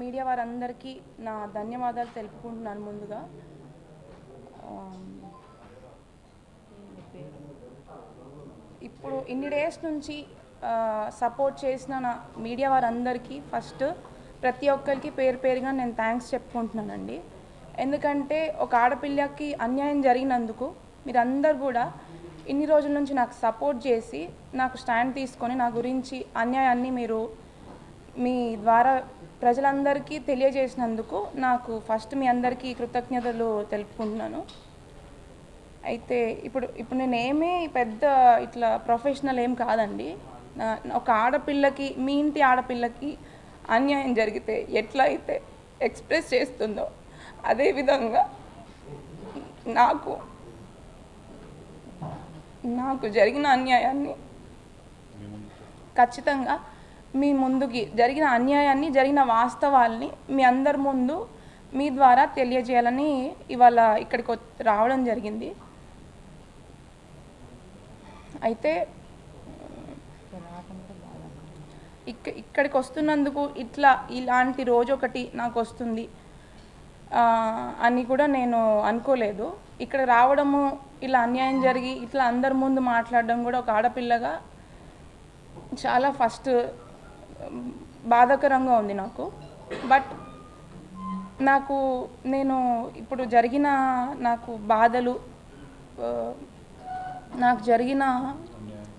Media వారందరికీ నా ధన్యవాదాలు తెలుపుకుంటున్నాను ముందుగా. ఇప్పుడు ఇన్ని డేస్ నుంచి సపోర్ట్ చేసిన నా మీడియా వారందరికీ ఫస్ట్ ప్రతి ఒక్కరికి పేరు పేరుగా నేను థ్యాంక్స్ చెప్పుకుంటున్నానండి. ఎందుకంటే ఒక ఆడపిల్లకి అన్యాయం జరిగినందుకు మీరందరూ కూడా ఇన్ని రోజుల నుంచి నాకు సపోర్ట్ చేసి నాకు స్టాండ్ తీసుకొని నా గురించి అన్యాయాన్ని మీరు మీ ద్వారా ప్రజలందరికీ తెలియజేసినందుకు నాకు ఫస్ట్ మీ అందరికీ కృతజ్ఞతలు తెలుపుకుంటున్నాను. అయితే ఇప్పుడు నేనేమీ పెద్ద ఇట్లా ప్రొఫెషనల్ ఏం కాదండి. ఒక ఆడపిల్లకి, మీ ఇంటి ఆడపిల్లకి అన్యాయం జరిగితే ఎట్లా అయితే ఎక్స్ప్రెస్ చేస్తుందో అదేవిధంగా నాకు జరిగిన అన్యాయాన్ని ఖచ్చితంగా మీ ముందుకి జరిగిన అన్యాయాన్ని, జరిగిన వాస్తవాల్ని మీ అందరి ముందు మీ ద్వారా తెలియజేయాలని ఇవాళ ఇక్కడికి రావడం జరిగింది. అయితే ఇక్కడికి వస్తున్నందుకు ఇలాంటి రోజు ఒకటి నాకు వస్తుంది అని కూడా నేను అనుకోలేదు. ఇక్కడ రావడము, ఇలా అన్యాయం జరిగి ఇట్లా అందరి ముందు మాట్లాడడం కూడా ఒక ఆడపిల్లగా చాలా ఫస్ట్ బాధాకరంగా ఉంది నాకు. బట్ నేను ఇప్పుడు జరిగిన నాకు బాధలు, నాకు జరిగిన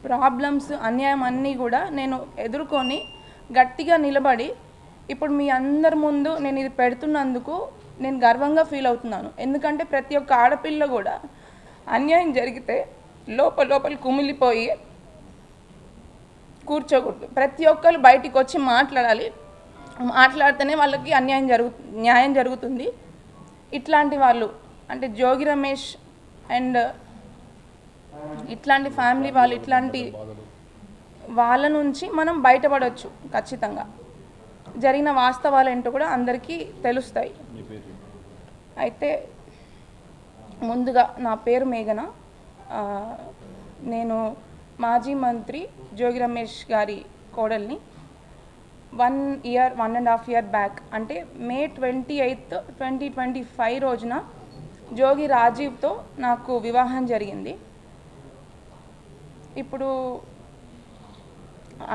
ప్రాబ్లమ్స్, అన్యాయం అన్నీ కూడా నేను ఎదుర్కొని గట్టిగా నిలబడి ఇప్పుడు మీ అందరి ముందు నేను ఇది పెడుతున్నందుకు నేను గర్వంగా ఫీల్ అవుతున్నాను. ఎందుకంటే ప్రతి ఒక్క ఆడపిల్ల కూడా అన్యాయం జరిగితే లోపల కుమిలిపోయి కూర్చోకూడదు. ప్రతి ఒక్కరు బయటికి వచ్చి మాట్లాడాలి. మాట్లాడితేనే వాళ్ళకి న్యాయం జరుగుతుంది. ఇట్లాంటి వాళ్ళు అంటే జోగి రమేష్ అండ్ ఇట్లాంటి ఫ్యామిలీ వాళ్ళు, ఇట్లాంటి వాళ్ళ నుంచి మనం బయటపడవచ్చు. ఖచ్చితంగా జరిగిన వాస్తవాలు ఏంటో కూడా అందరికీ తెలుస్తాయి. అయితే ముందుగా నా పేరు మేఘన. నేను మాజీ మంత్రి జోగి రమేష్ గారి కోడల్ని. 1.5 year బ్యాక్ అంటే May 28, 2025 రోజున జోగి రాజీవ్తో నాకు వివాహం జరిగింది. ఇప్పుడు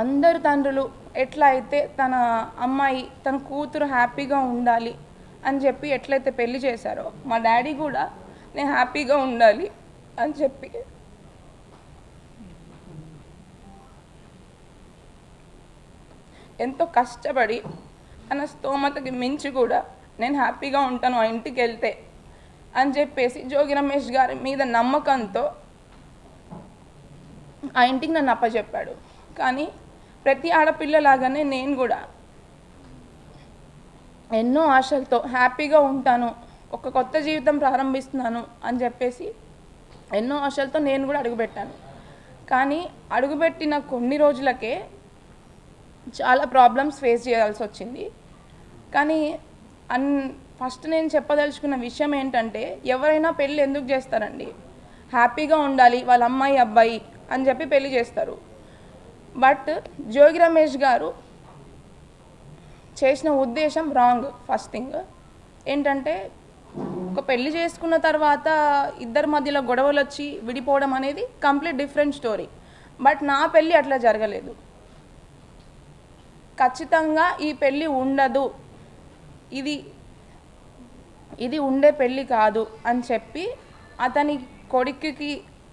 అందరు తండ్రులు ఎట్లా అయితే తన అమ్మాయి, తన కూతురు హ్యాపీగా ఉండాలి అని చెప్పి ఎట్లయితే పెళ్లి చేశారో, మా డాడీ కూడా నేను హ్యాపీగా ఉండాలి అని చెప్పి ఎంతో కష్టపడి తన స్తోమతకి మించి కూడా నేను హ్యాపీగా ఉంటాను ఆ ఇంటికి వెళ్తే అని చెప్పేసి జోగి రమేష్ గారి మీద నమ్మకంతో ఆ ఇంటికి నన్ను అప్పచెప్పాడు. కానీ ప్రతి ఆడపిల్లలాగానే నేను కూడా ఎన్నో ఆశలతో హ్యాపీగా ఉంటాను, ఒక కొత్త జీవితం ప్రారంభిస్తున్నాను అని చెప్పేసి ఎన్నో ఆశలతో నేను కూడా అడుగుపెట్టాను. కానీ అడుగుపెట్టిన కొన్ని రోజులకే చాలా ప్రాబ్లమ్స్ ఫేస్ చేయాల్సి వచ్చింది. కానీ ఫస్ట్ నేను చెప్పదలుచుకున్న విషయం ఏంటంటే, ఎవరైనా పెళ్ళి ఎందుకు చేస్తారండి? హ్యాపీగా ఉండాలి వాళ్ళ అమ్మాయి అబ్బాయి అని చెప్పి పెళ్లి చేస్తారు. బట్ జోగి రమేష్ గారు చేసిన ఉద్దేశం రాంగ్. ఫస్ట్ థింగ్ ఏంటంటే, ఒక పెళ్లి చేసుకున్న తర్వాత ఇద్దరి మధ్యలో గొడవలు వచ్చి విడిపోవడం అనేది కంప్లీట్ డిఫరెంట్ స్టోరీ. బట్ నా పెళ్ళి అట్లా జరగలేదు. ఖచ్చితంగా ఈ పెళ్ళి ఉండదు, ఇది ఉండే పెళ్ళి కాదు అని చెప్పి అతని కొడుకుకి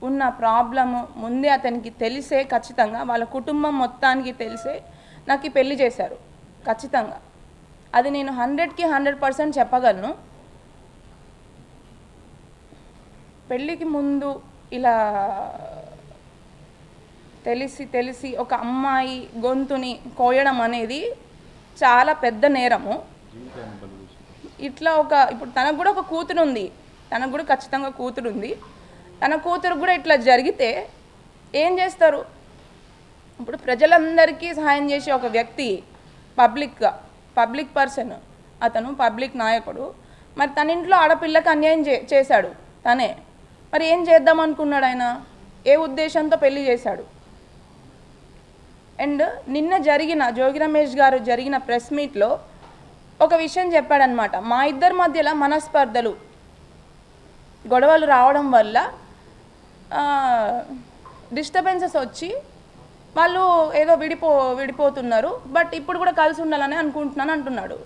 ఉన్న ప్రాబ్లము ముందే అతనికి తెలిసే, ఖచ్చితంగా వాళ్ళ కుటుంబం మొత్తానికి తెలిసే నాకు ఈ పెళ్ళి చేశారు. ఖచ్చితంగా అది నేను 100కి 100% చెప్పగలను. పెళ్ళికి ముందు ఇలా తెలిసి ఒక అమ్మాయి గొంతుని కోయడం అనేది చాలా పెద్ద నేరము. ఇట్లా ఇప్పుడు తనకు కూడా ఒక కూతురు ఉంది, తనకు కూడా ఖచ్చితంగా కూతురు ఉంది. తన కూతురు కూడా ఇట్లా జరిగితే ఏం చేస్తారు? ఇప్పుడు ప్రజలందరికీ సహాయం చేసే ఒక వ్యక్తి, పబ్లిక్ పర్సన్, అతను పబ్లిక్ నాయకుడు. మరి తన ఇంట్లో ఆడపిల్లకి అన్యాయం చేశాడు తనే. మరి ఏం చేద్దాం అనుకున్నాడు ఆయన? ఏ ఉద్దేశంతో పెళ్లి చేశాడు? అండ్ నిన్న జరిగిన జోగి రమేష్ గారు జరిగిన ప్రెస్ మీట్లో ఒక విషయం చెప్పాడనమాట. మా ఇద్దరి మధ్యలో మనస్పర్ధలు గొడవలు రావడం వల్ల డిస్టర్బెన్సెస్ వచ్చి వాళ్ళు ఏదో విడిపోతున్నారు, బట్ ఇప్పుడు కూడా కలిసి ఉండాలని అనుకుంటున్నాను అంటున్నాడు.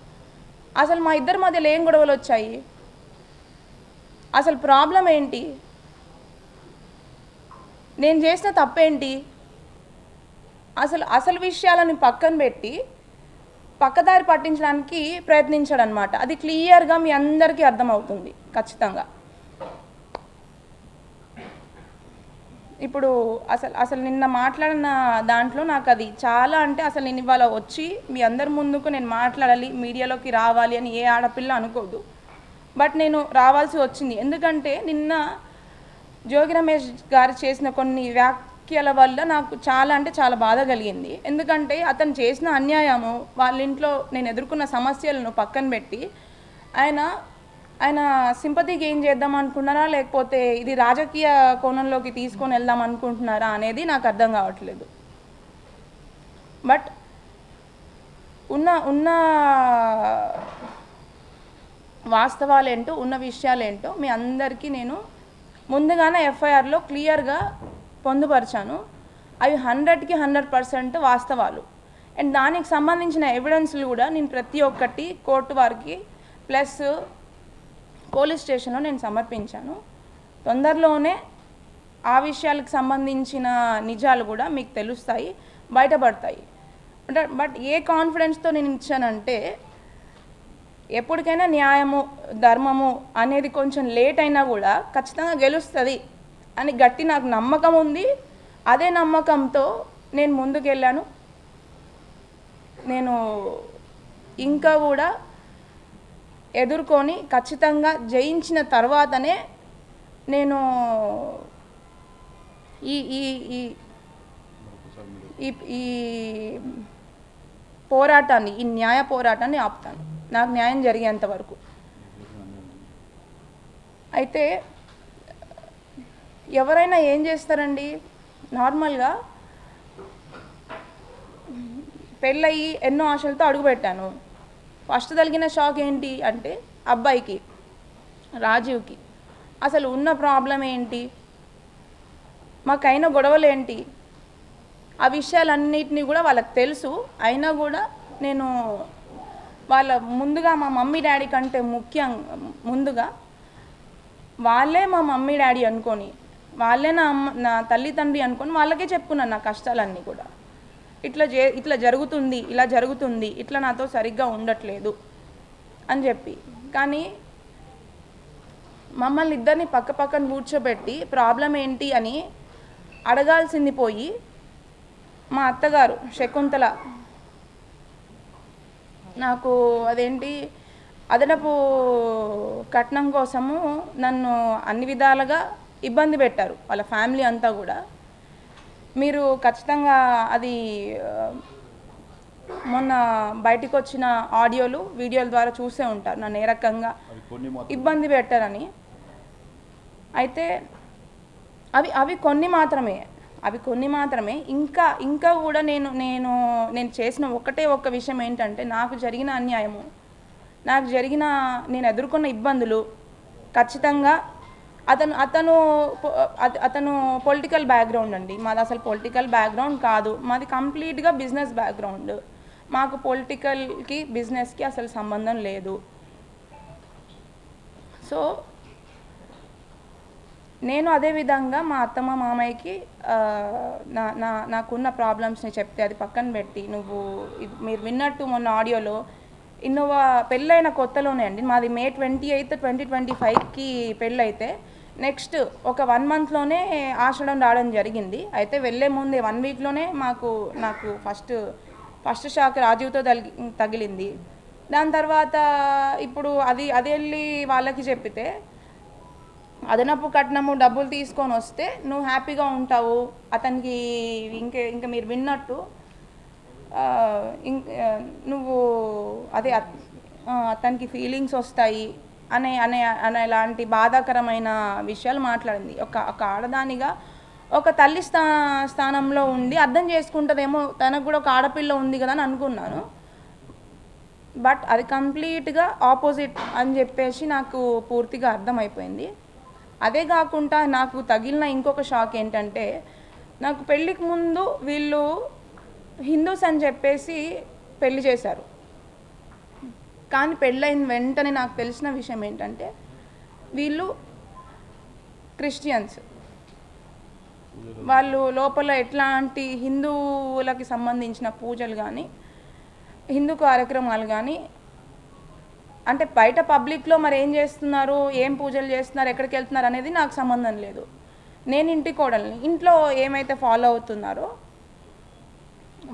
అసలు మా ఇద్దరి మధ్యలో ఏం గొడవలు వచ్చాయి? అసలు ప్రాబ్లం ఏంటి? నేను చేసిన తప్పేంటి? అసలు విషయాలను పక్కన పెట్టి పక్కదారి పట్టించడానికి ప్రయత్నించాడు అనమాట. అది క్లియర్గా మీ అందరికీ అర్థమవుతుంది ఖచ్చితంగా. ఇప్పుడు అసలు నిన్న మాట్లాడిన దాంట్లో నాకు అది చాలా, అంటే అసలు నేను ఇవాళ వచ్చి మీ అందరి ముందుకు నేను మాట్లాడాలి, మీడియాలోకి రావాలి అని ఏ ఆడపిల్ల అనుకోదు. బట్ నేను రావాల్సి వచ్చింది. ఎందుకంటే నిన్న జోగి రమేష్ గారు చేసిన కొన్ని వ్యాఖ్యల వల్ల నాకు చాలా, అంటే చాలా బాధ కలిగింది. ఎందుకంటే అతను చేసిన అన్యాయము, వాళ్ళ ఇంట్లో నేను ఎదుర్కొన్న సమస్యలను పక్కన పెట్టి ఆయన సింపతి గెయిన్ చేద్దాం అనుకుంటున్నారా, లేకపోతే ఇది రాజకీయ కోణంలోకి తీసుకొని వెళ్దాం అనుకుంటున్నారా అనేది నాకు అర్థం కావట్లేదు. బట్ ఉన్న వాస్తవాలేంటో, ఉన్న విషయాలేంటో మీ అందరికీ నేను ముందుగానే ఎఫ్ఐఆర్లో క్లియర్గా పొందుపరిచాను. అవి 100కి 100% వాస్తవాలు. అండ్ దానికి సంబంధించిన ఎవిడెన్స్లు కూడా నేను ప్రతి ఒక్కటి కోర్టు వారికి ప్లస్ పోలీస్ స్టేషన్లో నేను సమర్పించాను. తొందరలోనే ఆ విషయాలకు సంబంధించిన నిజాలు కూడా మీకు తెలుస్తాయి, బయటపడతాయి. బట్ ఏ కాన్ఫిడెన్స్తో నేను ఇచ్చానంటే, ఎప్పటికైనా న్యాయము ధర్మము అనేది కొంచెం లేట్ అయినా కూడా ఖచ్చితంగా గెలుస్తుంది అని గట్టి నాకు నమ్మకం ఉంది. అదే నమ్మకంతో నేను ముందుకెళ్ళాను. నేను ఇంకా కూడా ఎదుర్కొని ఖచ్చితంగా జయించిన తర్వాతనే నేను ఈ ఈ ఈ పోరాటాన్ని, ఈ న్యాయ పోరాటాన్ని ఆపుతాను, నాకు న్యాయం జరిగేంత వరకు. అయితే ఎవరైనా ఏం చేస్తారండి, నార్మల్గా పెళ్ళయి ఎన్నో ఆశలతో అడుగుపెట్టాను. ఫస్ట్ తగిలిన షాక్ ఏంటి అంటే, అబ్బాయికి రాజీవ్కి అసలు ఉన్న ప్రాబ్లం ఏంటి, మాకైన గొడవలు ఏంటి, ఆ విషయాలన్నిటినీ కూడా వాళ్ళకి తెలుసు. అయినా కూడా నేను ముందుగా మా మమ్మీ డాడీ కంటే ముందుగా వాళ్ళే మా మమ్మీ డాడీ అనుకొని, వాళ్ళే నా తల్లి తండ్రి అనుకొని వాళ్ళకే చెప్పుకున్నాను నా కష్టాలన్నీ కూడా. ఇట్లా జరుగుతుంది, ఇలా జరుగుతుంది, ఇట్లా నాతో సరిగ్గా ఉండట్లేదు అని చెప్పి. కానీ మమ్మల్ని ఇద్దరిని పక్కన కూర్చోబెట్టి ప్రాబ్లం ఏంటి అని అడగాల్సింది పోయి, మా అత్తగారు శకుంతల నాకు అదేంటి అదనపు కట్నం కోసము నన్ను అన్ని విధాలుగా ఇబ్బంది పెట్టారు, వాళ్ళ ఫ్యామిలీ అంతా కూడా. మీరు ఖచ్చితంగా అది మొన్న బయటికి వచ్చిన ఆడియోలు వీడియోల ద్వారా చూసే ఉంటారు నన్ను ఏ రకంగా ఇబ్బంది పెట్టారని. అయితే అవి కొన్ని మాత్రమే. ఇంకా కూడా నేను చేసిన ఒక్క విషయం ఏంటంటే, నాకు జరిగిన అన్యాయము, నేను ఎదుర్కొన్న ఇబ్బందులు ఖచ్చితంగా అతను పొలిటికల్ బ్యాక్గ్రౌండ్ అండి. మాది అసలు పొలిటికల్ బ్యాక్గ్రౌండ్ కాదు, మాది కంప్లీట్గా బిజినెస్ బ్యాక్గ్రౌండ్. మాకు పొలిటికల్కి బిజినెస్కి అసలు సంబంధం లేదు. సో నేను అదేవిధంగా మా అత్తమ్మ మామయ్యకి నాకున్న ప్రాబ్లమ్స్ని చెప్తే అది పక్కన పెట్టి, మీరు విన్నట్టు మొన్న ఆడియోలో ఇన్నోవా పెళ్ళైన కొత్తలోనే అండి, మాది May 28, 2025కి పెళ్ళైతే నెక్స్ట్ ఒక 1 monthలోనే ఆషాఢం రావడం జరిగింది. అయితే వెళ్ళే ముందే 1 weekలోనే నాకు ఫస్ట్ షాక్ రాజీవ్తో తగిలింది. దాని తర్వాత ఇప్పుడు అది వెళ్ళి వాళ్ళకి చెప్పితే, అదనపు కట్నము డబ్బులు తీసుకొని వస్తే నువ్వు హ్యాపీగా ఉంటావు, అతనికి ఇంకా మీరు విన్నట్టు నువ్వు అతనికి ఫీలింగ్స్ వస్తాయి అనేలాంటి బాధాకరమైన విషయాలు మాట్లాడింది. ఒక ఆడదానిగా ఒక తల్లి స్థానంలో ఉండి అర్థం చేసుకుంటుందేమో, తనకు కూడా ఒక ఆడపిల్ల ఉంది కదా అని అనుకున్నాను. బట్ అది కంప్లీట్గా ఆపోజిట్ అని చెప్పేసి నాకు పూర్తిగా అర్థమైపోయింది. అదే కాకుండా నాకు తగిలిన ఇంకొక షాక్ ఏంటంటే, నాకు పెళ్ళికి ముందు వీళ్ళు హిందూస్ అని చెప్పేసి పెళ్లి చేశారు. కానీ పెళ్ళైన వెంటనే నాకు తెలిసిన విషయం ఏంటంటే వీళ్ళు క్రిస్టియన్స్. వాళ్ళు లోపల ఎట్లాంటి హిందువులకి సంబంధించిన పూజలు కానీ హిందూ కార్యక్రమాలు కానీ అంటే బయట పబ్లిక్లో మరి ఏం చేస్తున్నారు, ఏం పూజలు చేస్తున్నారు, ఎక్కడికి వెళ్తున్నారు అనేది నాకు సంబంధం లేదు. నేను ఇంటి కోడల్ని, ఇంట్లో ఏమైతే ఫాలో అవుతున్నారో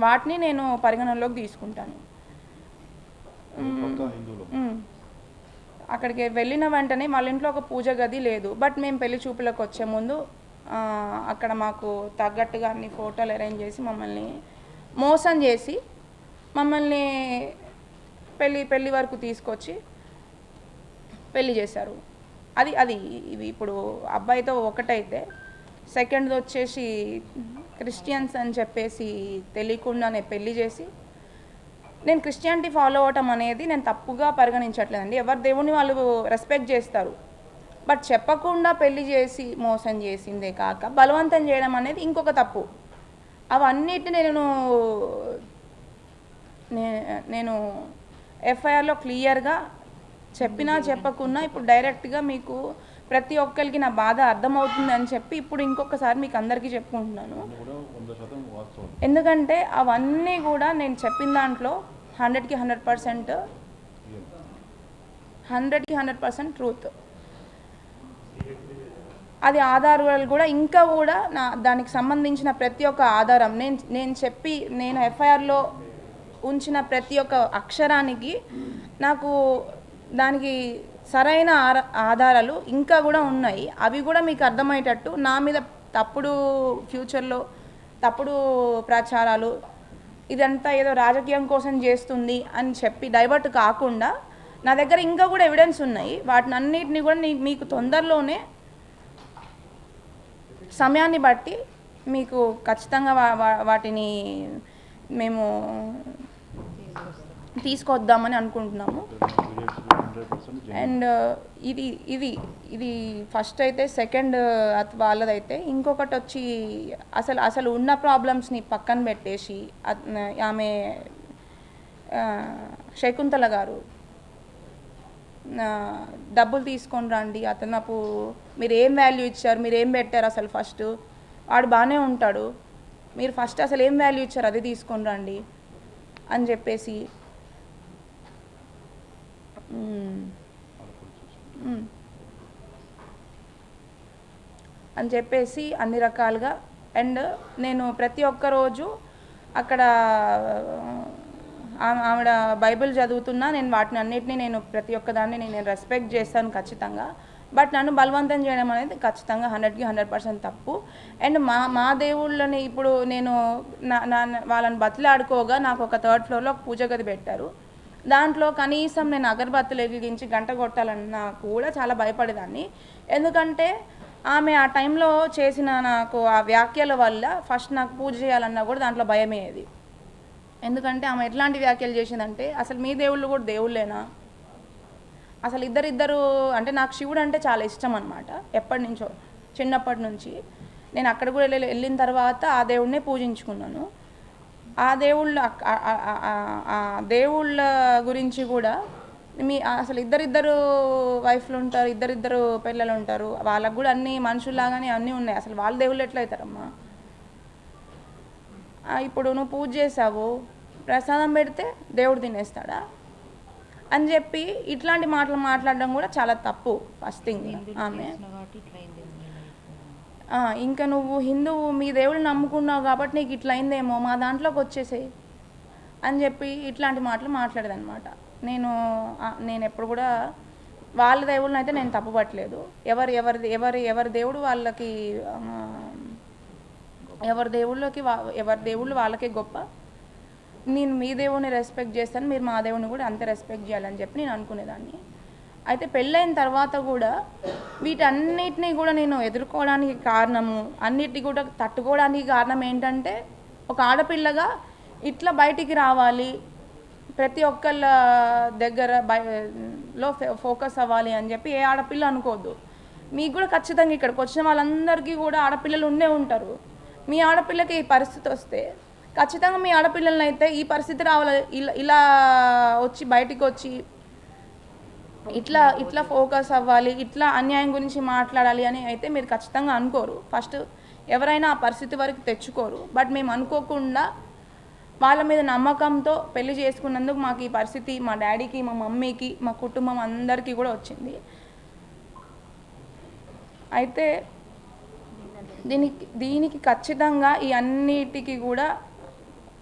వాటిని నేను పరిగణనలోకి తీసుకుంటాను. అక్కడికి వెళ్ళిన వెంటనే వాళ్ళ ఇంట్లో ఒక పూజ గది లేదు. బట్ మేము పెళ్లి చూపులకు వచ్చే ముందు అక్కడ మాకు తగ్గట్టుగా అన్ని ఫోటోలు అరేంజ్ చేసి మమ్మల్ని మోసం చేసి మమ్మల్ని పెళ్ళి వరకు తీసుకొచ్చి పెళ్ళి చేశారు. అది ఇవి ఇప్పుడు అబ్బాయితో ఒకటైతే సెకండ్ది వచ్చేసి క్రిస్టియన్స్ అని చెప్పేసి తెలియకుండానే పెళ్ళి చేసి, నేను క్రిస్టియానిటీ ఫాలో అవటం అనేది నేను తప్పుగా పరిగణించట్లేదండి. ఎవరి దేవుని వాళ్ళు రెస్పెక్ట్ చేస్తారు. బట్ చెప్పకుండా పెళ్లి చేసి మోసం చేసిందే కాక బలవంతం చేయడం అనేది ఇంకొక తప్పు. అవన్నిటిని నేను ఎఫ్ఐఆర్లో క్లియర్గా చెప్పినా చెప్పకున్నా ఇప్పుడు డైరెక్ట్గా మీకు ప్రతి ఒక్కరికి నా బాధ అర్థమవుతుంది అని చెప్పి ఇప్పుడు ఇంకొకసారి మీకు అందరికీ చెప్పుకుంటున్నాను. ఎందుకంటే అవన్నీ కూడా నేను చెప్పిన దాంట్లో 100కి 100% ట్రూత్. అది ఆధారాలు కూడా ఇంకా కూడా దానికి సంబంధించిన ప్రతి ఒక్క ఆధారం నేను ఎఫ్ఐఆర్లో ఉంచిన ప్రతి ఒక్క అక్షరానికి నాకు దానికి సరైన ఆధారాలు ఇంకా కూడా ఉన్నాయి. అవి కూడా మీకు అర్థమయ్యేటట్టు నా మీద ఫ్యూచర్లో తప్పుడు ప్రచారాలు ఇదంతా ఏదో రాజకీయం కోసం చేస్తుంది అని చెప్పి డైవర్ట్ కాకుండా నా దగ్గర ఇంకా కూడా ఎవిడెన్స్ ఉన్నాయి. వాటిని అన్నిటిని కూడా మీకు తొందరలోనే సమయాన్ని బట్టి మీకు ఖచ్చితంగా వాటిని మేము తీసుకొద్దామని అనుకుంటున్నాము. అండ్ ఇది ఫస్ట్ అయితే. సెకండ్ వాళ్ళదైతే ఇంకొకటి వచ్చి అసలు ఉన్న ప్రాబ్లమ్స్ని పక్కన పెట్టేసి ఆమె శకుంతల గారు డబ్బులు తీసుకొని రండి, అతను మీరు ఏం వాల్యూ ఇచ్చారు, మీరు ఏం పెట్టారు, అసలు ఫస్ట్ వాడు బాగానే ఉంటాడు, మీరు ఫస్ట్ అసలు ఏం వాల్యూ ఇచ్చారు అది తీసుకొని రండి అని చెప్పేసి అన్ని రకాలుగా. అండ్ నేను ప్రతి ఒక్క రోజు అక్కడ ఆవిడ బైబిల్ చదువుతున్నా నేను వాటిని అన్నిటినీ నేను ప్రతి ఒక్కదాన్ని నేను రెస్పెక్ట్ చేస్తాను ఖచ్చితంగా. బట్ నన్ను బలవంతం చేయడం అనేది ఖచ్చితంగా 100కి 100% తప్పు. అండ్ మా దేవుళ్ళని ఇప్పుడు నేను వాళ్ళని బతిలాడుకోగా నాకు ఒక 3rd ఫ్లోర్లో ఒక పూజ గది పెట్టారు. దాంట్లో కనీసం నేను అగరబత్తులు వెలిగించి గంట కొట్టాలన్నా కూడా చాలా భయపడేదాన్ని. ఎందుకంటే ఆమె ఆ టైంలో చేసిన నాకు ఆ వ్యాఖ్యల వల్ల ఫస్ట్ నాకు పూజ చేయాలన్నా కూడా దాంట్లో భయమేది. ఎందుకంటే ఆమె ఎట్లాంటి వ్యాఖ్యలు చేసిందంటే, అసలు మీ దేవుళ్ళు కూడా దేవుళ్ళేనా, అసలు ఇద్దరు అంటే నాకు శివుడు అంటే చాలా ఇష్టం అనమాట. ఎప్పటి నుంచో చిన్నప్పటి నుంచి నేను అక్కడ కూడా వెళ్ళిన తర్వాత ఆ దేవుడినే పూజించుకున్నాను. ఆ దేవుళ్ళ గురించి కూడా అసలు ఇద్దరు వైఫ్లు ఉంటారు, ఇద్దరు పిల్లలు ఉంటారు, వాళ్ళకు కూడా అన్ని మనుషుల్లాగానే అన్నీ ఉన్నాయి. అసలు వాళ్ళ దేవుళ్ళు ఎట్లా అవుతారమ్మా? ఇప్పుడు నువ్వు పూజ చేసావు, ప్రసాదం పెడితే దేవుడు తినేస్తాడా అని చెప్పి ఇట్లాంటి మాటలు మాట్లాడడం కూడా చాలా తప్పు. ఫస్ట్ థింగ్ ఆమె ఇంకా నువ్వు హిందువు, మీ దేవుడిని నమ్ముకున్నావు కాబట్టి నీకు ఇట్లా అయిందేమో, మా దాంట్లోకి వచ్చేసేయి అని చెప్పి ఇట్లాంటి మాటలు మాట్లాడేదన్నమాట. నేను ఎప్పుడు కూడా వాళ్ళ దేవుళ్ళని అయితే నేను తప్పుపట్టలేదు. ఎవరి దేవుడు వాళ్ళకి, ఎవరి దేవుళ్ళు వాళ్ళకే గొప్ప. నేను మీ దేవుడిని రెస్పెక్ట్ చేస్తాను, మీరు మా దేవుడిని కూడా అంతే రెస్పెక్ట్ చేయాలని చెప్పి నేను అనుకునేదాన్ని. అయితే పెళ్ళైన తర్వాత కూడా వీటన్నిటినీ కూడా నేను ఎదుర్కోవడానికి కారణము, అన్నిటిని కూడా తట్టుకోవడానికి కారణం ఏంటంటే, ఒక ఆడపిల్లగా ఇట్లా బయటికి రావాలి, ప్రతి ఒక్కళ్ళ దగ్గర లో ఫోకస్ అవ్వాలి అని చెప్పి ఏ ఆడపిల్ల అనుకోవద్దు. మీకు కూడా ఖచ్చితంగా ఇక్కడికి వచ్చిన వాళ్ళందరికీ కూడా ఆడపిల్లలు ఉండే ఉంటారు. మీ ఆడపిల్లకి ఈ పరిస్థితి వస్తే ఖచ్చితంగా మీ ఆడపిల్లలని అయితే ఈ పరిస్థితి రావాలి, ఇలా వచ్చి బయటికి వచ్చి ఇట్లా ఫోకస్ అవ్వాలి, ఇట్లా అన్యాయం గురించి మాట్లాడాలి అని అయితే మీరు ఖచ్చితంగా అనుకోరు. ఫస్ట్ ఎవరైనా ఆ పరిస్థితి వరకు తెచ్చుకోరు. బట్ మేము అనుకోకుండా వాళ్ళ మీద నమ్మకంతో పెళ్లి చేసుకున్నందుకు మాకు ఈ పరిస్థితి మా డాడీకి, మా మమ్మీకి, మా కుటుంబం అందరికీ కూడా వచ్చింది. అయితే దీనికి ఖచ్చితంగా ఈ అన్నిటికీ కూడా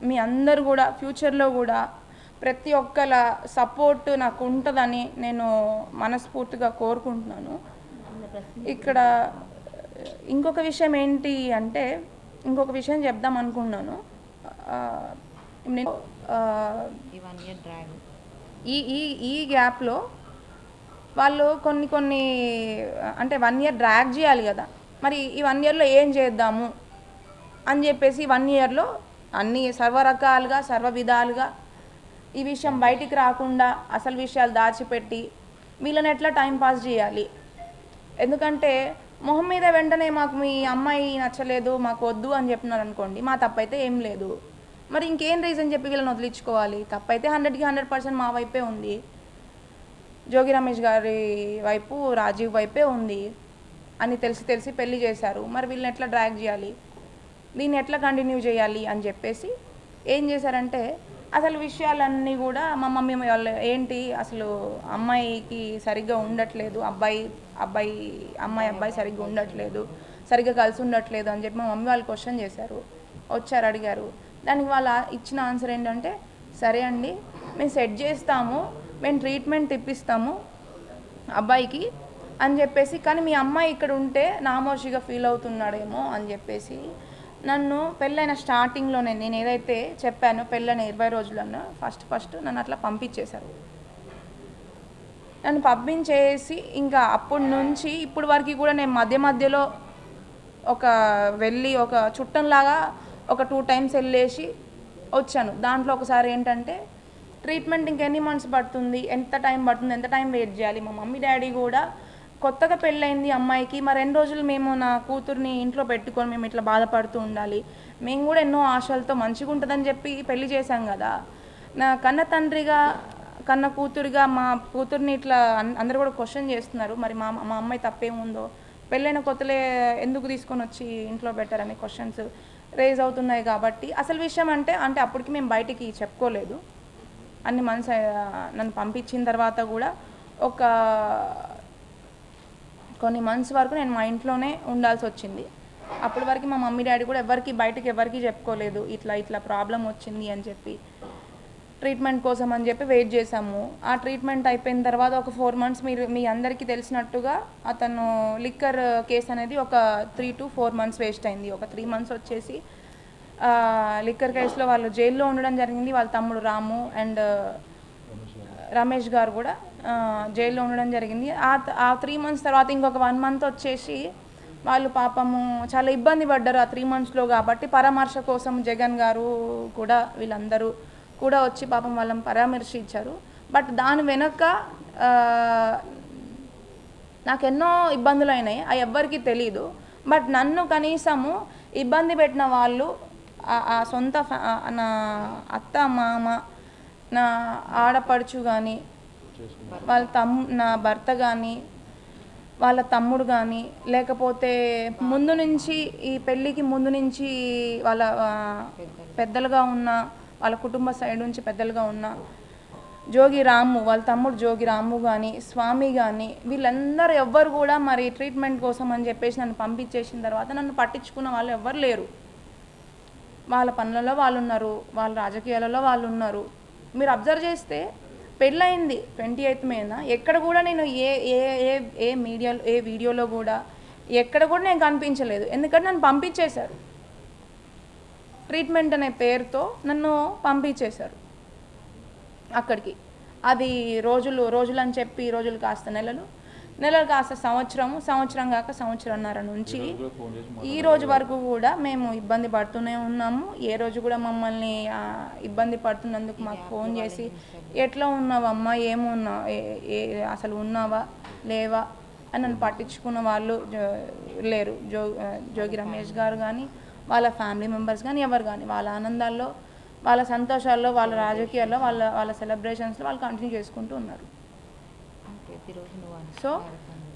మీ అందరు కూడా ఫ్యూచర్లో కూడా ప్రతి ఒక్కల సపోర్ట్ నాకు ఉంటుందని నేను మనస్ఫూర్తిగా కోరుకుంటున్నాను. ఇక్కడ ఇంకొక విషయం ఏంటి అంటే, ఇంకొక విషయం చెప్దాం అనుకున్నాను. ఈ గ్యాప్లో వాళ్ళు కొన్ని అంటే 1 ఇయర్ డ్రాగ్ చేయాలి కదా, మరి ఈ 1 ఇయర్లో ఏం చేద్దాము అని చెప్పేసి 1 ఇయర్లో అన్ని సర్వరకాలుగా సర్వ విధాలుగా ఈ విషయం బయటికి రాకుండా అసలు విషయాలు దాచిపెట్టి వీళ్ళని ఎట్లా టైంపాస్ చేయాలి. ఎందుకంటే మొహం మీద వెంటనే మాకు మీ అమ్మాయి నచ్చలేదు, మాకు వద్దు అని చెప్పినారు అనుకోండి, మా తప్పైతే ఏం లేదు. మరి ఇంకేం రీజన్ చెప్పి వీళ్ళని వదిలించుకోవాలి? తప్పైతే 100కి 100% మా వైపే ఉంది, జోగి రమేష్ గారి వైపు, రాజీవ్ వైపే ఉంది అని తెలిసి పెళ్లి చేశారు. మరి వీళ్ళని ఎట్లా డ్రాగ్ చేయాలి, దీన్ని ఎట్లా కంటిన్యూ చేయాలి అని చెప్పేసి ఏం చేశారంటే, అసలు విషయాలన్నీ కూడా మా మమ్మీ వాళ్ళు ఏంటి అసలు అమ్మాయికి సరిగ్గా ఉండట్లేదు, అబ్బాయి సరిగ్గా ఉండట్లేదు, సరిగ్గా కలిసి ఉండట్లేదు అని చెప్పి మా మమ్మీ వాళ్ళు క్వశ్చన్ చేశారు. వచ్చారు, అడిగారు. దానికి వాళ్ళు ఇచ్చిన ఆన్సర్ ఏంటంటే, సరే అండి మేము సెట్ చేస్తాము, మేము ట్రీట్మెంట్ ఇప్పిస్తాము అబ్బాయికి అని చెప్పేసి, కానీ మీ అమ్మాయి ఇక్కడ ఉంటే నామోషిగా ఫీల్ అవుతున్నాడేమో అని చెప్పేసి నన్ను పెళ్ళైన స్టార్టింగ్లోనే నేను ఏదైతే చెప్పానో పెళ్ళైన 20 రోజులన్నా ఫస్ట్ నన్ను అట్లా పంపించేశారు. నన్ను పంపించేసి ఇంకా అప్పటి నుంచి ఇప్పటి వరకు కూడా నేను మధ్యలో వెళ్ళి ఒక చుట్టంలాగా ఒక 2 times వెళ్ళేసి వచ్చాను. దాంట్లో ఒకసారి ఏంటంటే ట్రీట్మెంట్ ఇంకెన్ని మంత్స్ పడుతుంది, ఎంత టైం వెయిట్ చేయాలి. మా మమ్మీ డాడీ కూడా కొత్తగా పెళ్ళయింది అమ్మాయికి, మరి 2 రోజులు మేము నా కూతుర్ని ఇంట్లో పెట్టుకొని మేము ఇట్లా బాధపడుతూ ఉండాలి, మేము కూడా ఎన్నో ఆశలతో మంచిగా ఉంటుందని చెప్పి పెళ్లి చేశాం కదా. నా కన్న తండ్రిగా కన్న కూతురిగా మా కూతుర్ని ఇట్లా అందరూ కూడా క్వశ్చన్ చేస్తున్నారు, మరి మా అమ్మాయి తప్పేముందో, పెళ్ళైన కొత్తలే ఎందుకు తీసుకొని వచ్చి ఇంట్లో పెట్టారనే క్వశ్చన్స్ రేజ్ అవుతున్నాయి. కాబట్టి అసలు విషయం అంటే అప్పటికి మేము బయటికి చెప్పుకోలేదు. అన్ని మంత్స్ నన్ను పంపించిన తర్వాత కూడా కొన్ని మంత్స్ వరకు నేను మా ఇంట్లోనే ఉండాల్సి వచ్చింది. అప్పటి వరకు మా మమ్మీ డాడీ కూడా బయటకి ఎవరికి చెప్పుకోలేదు, ఇట్లా ప్రాబ్లం వచ్చింది అని చెప్పి. ట్రీట్మెంట్ కోసం అని చెప్పి వెయిట్ చేసాము. ఆ ట్రీట్మెంట్ అయిపోయిన తర్వాత ఒక 4 months మీ అందరికీ తెలిసినట్టుగా అతను లిక్కర్ కేసు అనేది ఒక 3 to 4 months వేస్ట్ అయింది. ఒక 3 months వచ్చేసి లిక్కర్ కేసులో వాళ్ళు జైల్లో ఉండడం జరిగింది. వాళ్ళ తమ్ముడు రాము అండ్ రమేష్ గారు కూడా జైల్లో ఉండడం జరిగింది. ఆ 3 months తర్వాత ఇంకొక 1 month వచ్చేసి వాళ్ళు పాపము చాలా ఇబ్బంది పడ్డారు ఆ 3 monthsలో. కాబట్టి పరామర్శ కోసం జగన్ గారు కూడా వీళ్ళందరూ కూడా వచ్చి పాపం వాళ్ళని పరామర్శించారు. బట్ దాని వెనక నాకు ఎన్నో ఇబ్బందులు అయినాయి, అవి ఎవ్వరికీ తెలీదు. బట్ నన్ను కనీసము ఇబ్బంది పెట్టిన వాళ్ళు ఆ సొంత నా అత్త మామ, నా ఆడపడుచు కానీ, నా భర్త కానీ, వాళ్ళ తమ్ముడు కానీ, లేకపోతే ముందు నుంచి ఈ పెళ్ళికి ముందు నుంచి వాళ్ళ పెద్దలుగా ఉన్న వాళ్ళ కుటుంబ సైడ్ నుంచి పెద్దలుగా ఉన్న జోగి రాము, వాళ్ళ తమ్ముడు జోగి రాము కానీ, స్వామి కానీ, వీళ్ళందరూ ఎవ్వరు కూడా మరి ట్రీట్మెంట్ కోసం అని చెప్పేసి నన్ను పంపించేసిన తర్వాత నన్ను పట్టించుకున్న వాళ్ళు ఎవ్వరు లేరు. వాళ్ళ పనులలో వాళ్ళు ఉన్నారు, వాళ్ళ రాజకీయాలలో వాళ్ళు ఉన్నారు. మీరు అబ్జర్వ్ చేస్తే పెళ్ళయింది 28th Mayన, ఎక్కడ కూడా నేను ఏ వీడియోలో కూడా ఎక్కడ కూడా నేను కనిపించలేదు. ఎందుకంటే నన్ను పంపించేశారు, ట్రీట్మెంట్ అనే పేరుతో నన్ను పంపించేశారు అక్కడికి. అది రోజులు అని చెప్పి రోజులు కాస్త నెలలు కాస్త సంవత్సరం కాక సంవత్సరంన్నర నుంచి ఈ రోజు వరకు కూడా మేము ఇబ్బంది పడుతూనే ఉన్నాము. ఏ రోజు కూడా మమ్మల్ని ఇబ్బంది పడుతున్నందుకు మాకు ఫోన్ చేసి ఎట్లా ఉన్నావమ్మా, ఏమున్నా, అసలు ఉన్నావా లేవా అని నన్ను పట్టించుకున్న వాళ్ళు లేరు. జోగి రమేష్ గారు కానీ వాళ్ళ ఫ్యామిలీ మెంబర్స్ కానీ ఎవరు కానీ వాళ్ళ ఆనందాల్లో, వాళ్ళ సంతోషాల్లో, వాళ్ళ రాజకీయాల్లో, వాళ్ళ సెలబ్రేషన్స్లో వాళ్ళు కంటిన్యూ చేసుకుంటూ ఉన్నారు. సో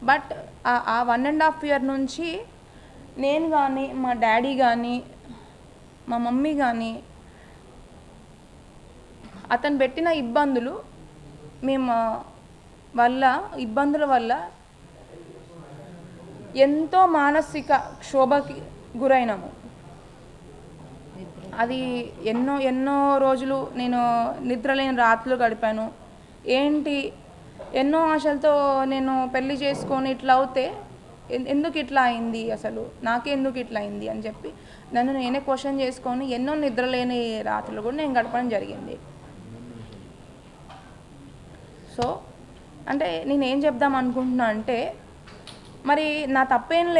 బట్ ఆ 1.5 year నుంచి నేను కానీ, మా డాడీ కానీ, మా మమ్మీ కానీ అతను పెట్టిన మేము ఇబ్బందుల వల్ల ఎంతో మానసిక క్షోభకి గురైనాము. అది ఎన్నో రోజులు నేను నిద్రలేని రాత్రులు గడిపాను. ఎన్నో ఆశలతో నేను పెళ్లి చేసుకొని ఇట్లా అవుతే ఎందుకు ఇట్లా అయింది, అసలు నాకెందుకు ఇట్లా అయింది అని చెప్పి నన్ను నేనే క్వశ్చన్ చేసుకొని ఎన్నో నిద్రలేని రాత్రులు కూడా నేను గడపడం జరిగింది. సో అంటే నేనేం చెప్దాం అనుకుంటున్నా అంటే, మరి నా తప్పేం లేదు.